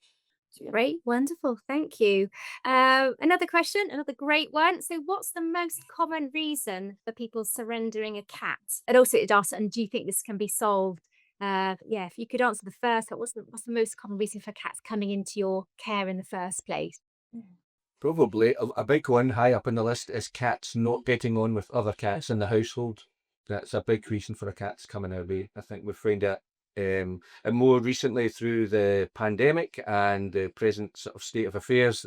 Great, wonderful, thank you. Another question, another great one. So, what's the most common reason for people surrendering a cat? And also, it asks, and do you think this can be solved? Yeah, if you could answer the first, what's the most common reason for cats coming into your care in the first place? Probably a big one high up on the list is cats not getting on with other cats in the household. That's a big reason for a cat's coming our way. I think we've found that, and more recently through the pandemic and the present sort of state of affairs,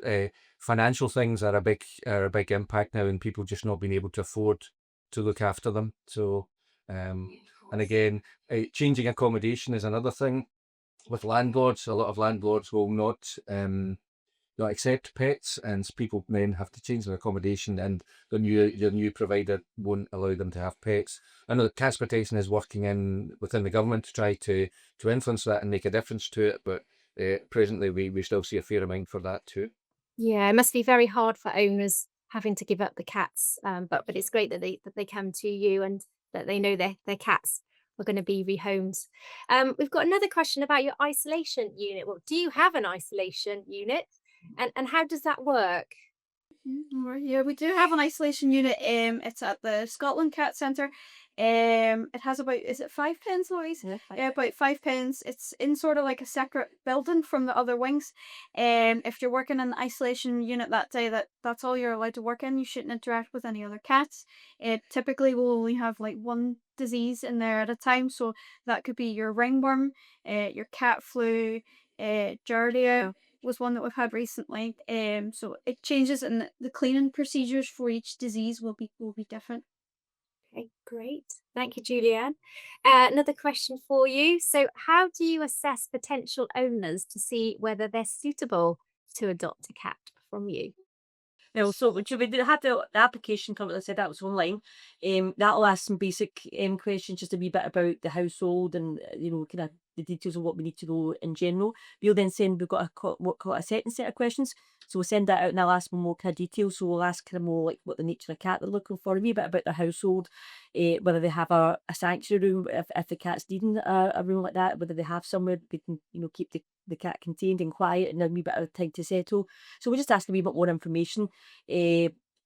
financial things are a big impact now, and people just not being able to afford to look after them. So, and again, changing accommodation is another thing. With landlords, a lot of landlords will not accept pets, and people then have to change their accommodation, and their new provider won't allow them to have pets. I know that Cats Protection is working within the government to try to influence that and make a difference to it, but presently we still see a fair amount for that too. Yeah, it must be very hard for owners having to give up the cats, but it's great that they come to you and that they know their cats are going to be rehomed. We've got another question about your isolation unit. Well, do you have an isolation unit, and how does that work? Yeah, we do have an isolation unit. It's at the Scotland Cat Centre. It has about, is it 5 pens, Louise? Yeah, about 5 pens. It's in sort of like a separate building from the other wings. If you're working in the isolation unit that day, that's all you're allowed to work in. You shouldn't interact with any other cats. Typically we'll only have like one disease in there at a time. So that could be your ringworm, your cat flu, giardia was one that we've had recently. So it changes, and the cleaning procedures for each disease will be different. Okay, great. Thank you, Julianne. Another question for you. So, how do you assess potential owners to see whether they're suitable to adopt a cat from you? No, so would you had the application come, I said that was online. That'll ask some basic questions, just a wee bit about the household and kind of the details of what we need to know in general. We'll then send we've got what call it a second set of questions. So we'll send that out and I'll ask them more kind of details. So we'll ask them more like what the nature of cat they're looking for, a wee bit about their household, whether they have a sanctuary room if the cat's needing a room like that, whether they have somewhere they can keep the cat contained and quiet and a wee bit of time to settle. So we'll just ask a wee bit more information.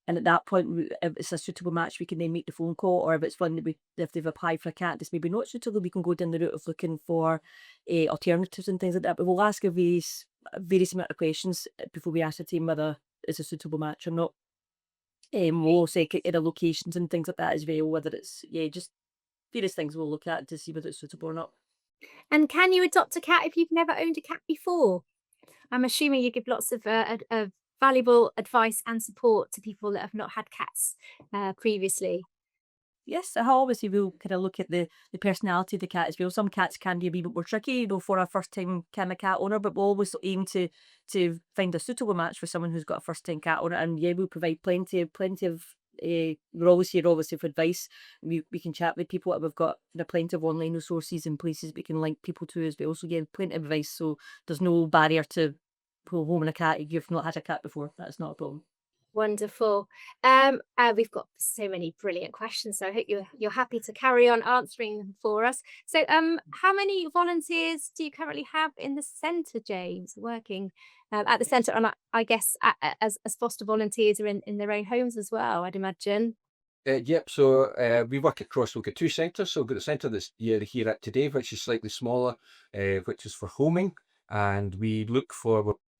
And at that point, if it's a suitable match, we can then make the phone call, or if it's one that if they've applied for a cat that's maybe not suitable, we can go down the route of looking for alternatives and things like that. But we'll ask a various amount of questions before we ascertain whether it's a suitable match or not. We'll also check the locations and things like that as well, whether it's, just various things we'll look at to see whether it's suitable or not. And can you adopt a cat if you've never owned a cat before? I'm assuming you give lots of valuable advice and support to people that have not had cats previously. Yes, obviously we'll kind of look at the personality of the cat as well. Some cats can be a wee bit more tricky, for a first time kind of cat owner, but we'll always aim to find a suitable match for someone who's got a first time cat owner. And yeah, we'll provide plenty of. We're always here, obviously, for advice. We can chat with people. We've got plenty of online resources and places we can link people to as well. So yeah, plenty of advice. So there's no barrier to pull home in a cat if you've not had a cat before. That's not a problem. Wonderful. We've got so many brilliant questions, so I hope you're happy to carry on answering them for us. So, how many volunteers do you currently have in the centre, James, working at the centre? And I guess as foster volunteers are in their own homes as well, I'd imagine. Yep, so we work across, we've got two centres. So we've got the centre that's here at today, which is slightly smaller, which is for homing. And we've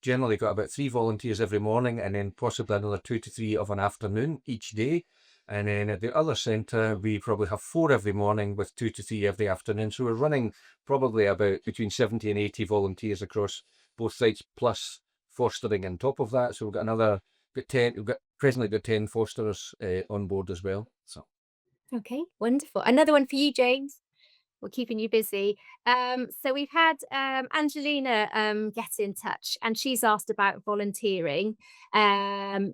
generally got about 3 volunteers every morning and then possibly another 2 to 3 of an afternoon each day. And then at the other centre, we probably have 4 every morning with 2 to 3 every afternoon. So we're running probably about between 70 and 80 volunteers across both sites, plus fostering on top of that. So we've got 10, we've presently got 10 fosterers on board as well. So Okay, wonderful. Another one for you, James. We're keeping you busy. So we've had Angelina get in touch, and she's asked about volunteering.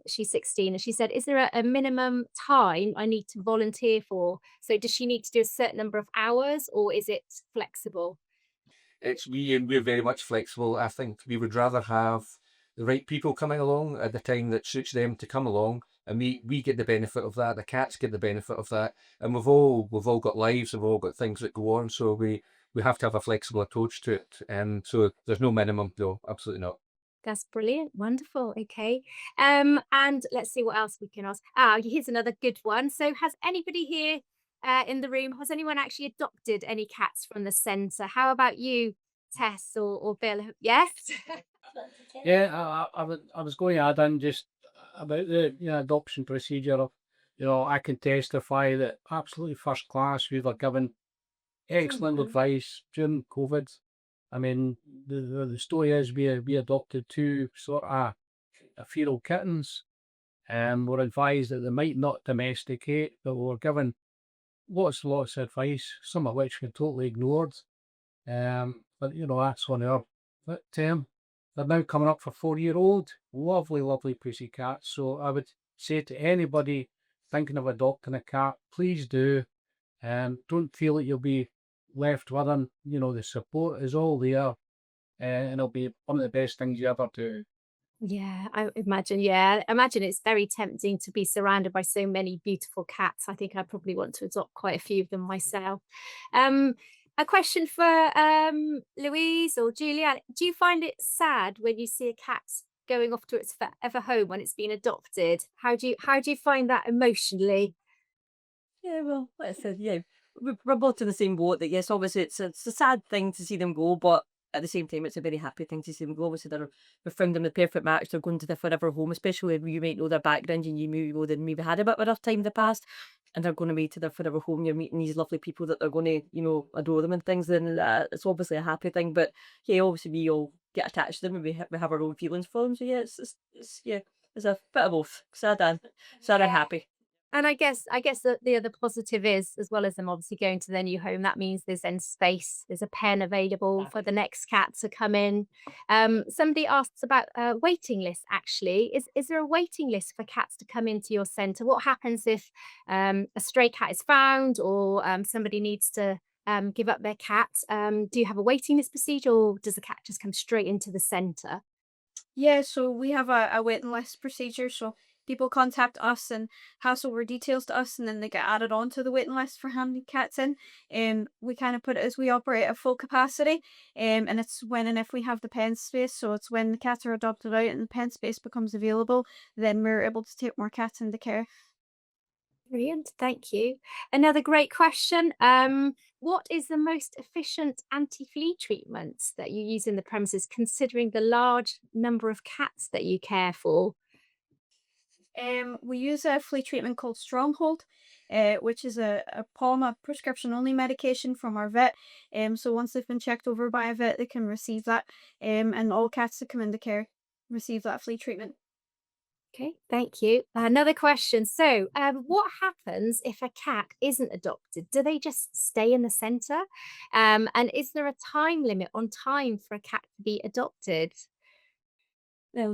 She's 16, and she said, "Is there a minimum time I need to volunteer for? So does she need to do a certain number of hours, or is it flexible?" we're very much flexible. I think we would rather have the right people coming along at the time that suits them to come along, and we get the benefit of that. The cats get the benefit of that, and we've all got lives, we've all got things that go on, so we have to have a flexible approach to it. And so there's no minimum, no, absolutely not. That's brilliant. Wonderful. Okay. And let's see what else we can ask. Here's another good one. So has anybody here in the room, has anyone actually adopted any cats from the centre? How about you, Tess or Bill? Yes? Yeah, I was going to add in just about the adoption procedure. I can testify that absolutely first class. We were given excellent advice during COVID. I mean, the story is we adopted 2 sort of feral kittens, and were advised that they might not domesticate, but we were given lots of advice, some of which we totally ignored. But that's on her. But they're now coming up for 4-year-old. Lovely, lovely pussy cats. So I would say to anybody thinking of adopting a cat, please do. Don't feel that you'll be left with them. The support is all there. And it'll be one of the best things you ever do. Yeah, I imagine. Yeah, imagine it's very tempting to be surrounded by so many beautiful cats. I think I probably want to adopt quite a few of them myself. A question for Louise or Julianne. Do you find it sad when you see a cat going off to its forever home when it's been adopted? How do you find that emotionally? Yeah, well, like I said, yeah, we're both in the same boat. That yes, obviously it's a sad thing to see them go, but at the same time, it's a very happy thing to see them go. Obviously, we found them the perfect match. They're going to their forever home, especially if you might know their background and you maybe had a bit of a rough time in the past, and they're going to be to their forever home. You're meeting these lovely people that they're going to, adore them and things. Then it's obviously a happy thing. But yeah, obviously we all get attached to them and we have our own feelings for them. So yeah, it's a bit of both. Sad and happy. And the other positive is, as well as them obviously going to their new home, that means there's then space, there's a pen available for the next cat to come in. Somebody asks about waiting lists actually. Is there a waiting list for cats to come into your centre? What happens if a stray cat is found or somebody needs to give up their cat? Do you have a waiting list procedure or does the cat just come straight into the centre? Yeah, so we have a waiting list procedure. So people contact us and pass over details to us, and then they get added on to the waiting list for handing cats in. We kind of put it as we operate at full capacity, and it's when and if we have the pen space. So it's when the cats are adopted out and the pen space becomes available, then we're able to take more cats into care. Brilliant, thank you. Another great question. What is the most efficient anti-flea treatment that you use in the premises, considering the large number of cats that you care for? We use a flea treatment called Stronghold, which is a POMA prescription only medication from our vet. So once they've been checked over by a vet, they can receive that. And all cats that come into care receive that flea treatment. Okay, thank you. Another question. So, what happens if a cat isn't adopted? Do they just stay in the centre? And is there a time limit on time for a cat to be adopted?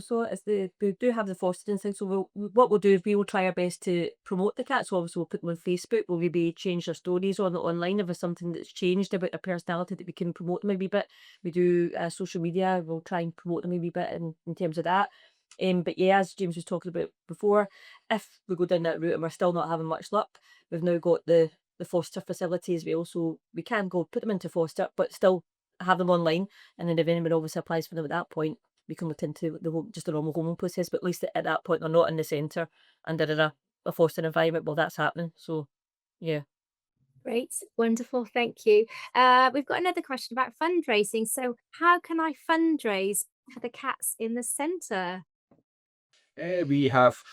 So it's we do have the fostering thing. So what we'll do is we will try our best to promote the cats. So obviously we'll put them on Facebook. We'll maybe change their stories on online if there's something that's changed about their personality that we can promote them a wee bit. We do social media. We'll try and promote them a wee bit in terms of that. But yeah, as James was talking about before, if we go down that route and we're still not having much luck, we've now got the foster facilities. We also we can go put them into foster, but still have them online. And then if anyone obviously applies for them at that point, we can look into the whole, just the normal homing process. But at least at that point, they're not in the centre and they're in a foster environment while that's happening. So yeah. Great, wonderful, thank you. We've got another question about fundraising. So, how can I fundraise for the cats in the centre? We've got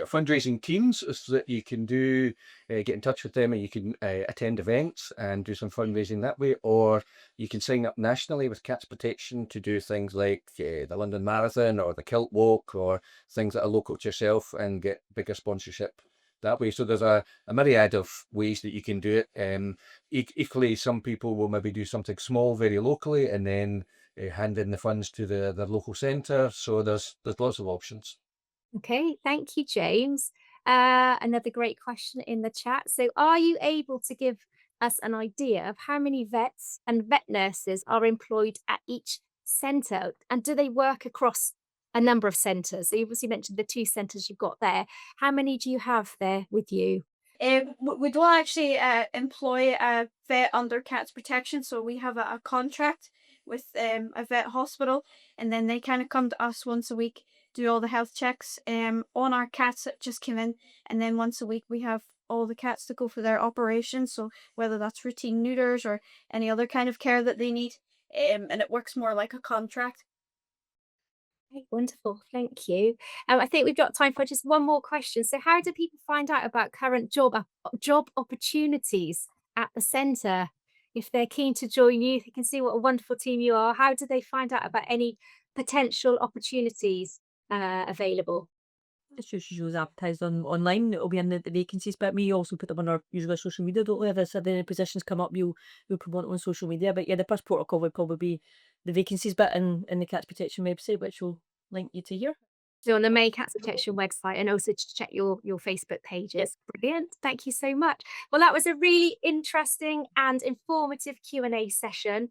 fundraising teams so that you can get in touch with them and you can attend events and do some fundraising that way, or you can sign up nationally with Cats Protection to do things like the London Marathon or the Kilt Walk or things that are local to yourself and get bigger sponsorship that way. So there's a myriad of ways that you can do it. Equally, some people will maybe do something small very locally and then hand in the funds to the local centre. So there's lots of options. Okay, thank you, James. Another great question in the chat. So, are you able to give us an idea of how many vets and vet nurses are employed at each centre? And do they work across a number of centres? So, you obviously mentioned the two centres you've got there. How many do you have there with you? We don't actually employ a vet under Cats Protection, so we have a contract with a vet hospital, and then they kind of come to us once a week, do all the health checks on our cats that just came in, and then once a week we have all the cats to go for their operations. So whether that's routine neuters or any other kind of care that they need, and it works more like a contract. Okay, wonderful, thank you. I think we've got time for just one more question. So, how do people find out about current job opportunities at the centre? If they're keen to join you, they can see what a wonderful team you are. How do they find out about any potential opportunities available? It's just usually advertised online. It'll be in the vacancies, but we also put them on our usual social media. Don't we? If there's any positions come up, we'll promote them on social media. But yeah, the first protocol would probably be the vacancies bit in the Cats Protection website, which will link you to here. So on the May Cats Protection website and also to check your Facebook pages. Brilliant. Thank you so much. Well, that was a really interesting and informative Q&A session.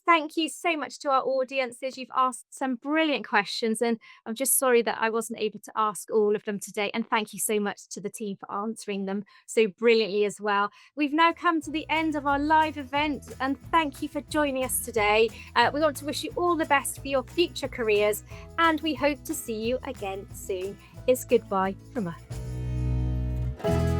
Thank you so much to our audiences. You've asked some brilliant questions and I'm just sorry that I wasn't able to ask all of them today. And thank you so much to the team for answering them so brilliantly as well. We've now come to the end of our live event and thank you for joining us today. We want to wish you all the best for your future careers and we hope to see you again soon. It's goodbye from us.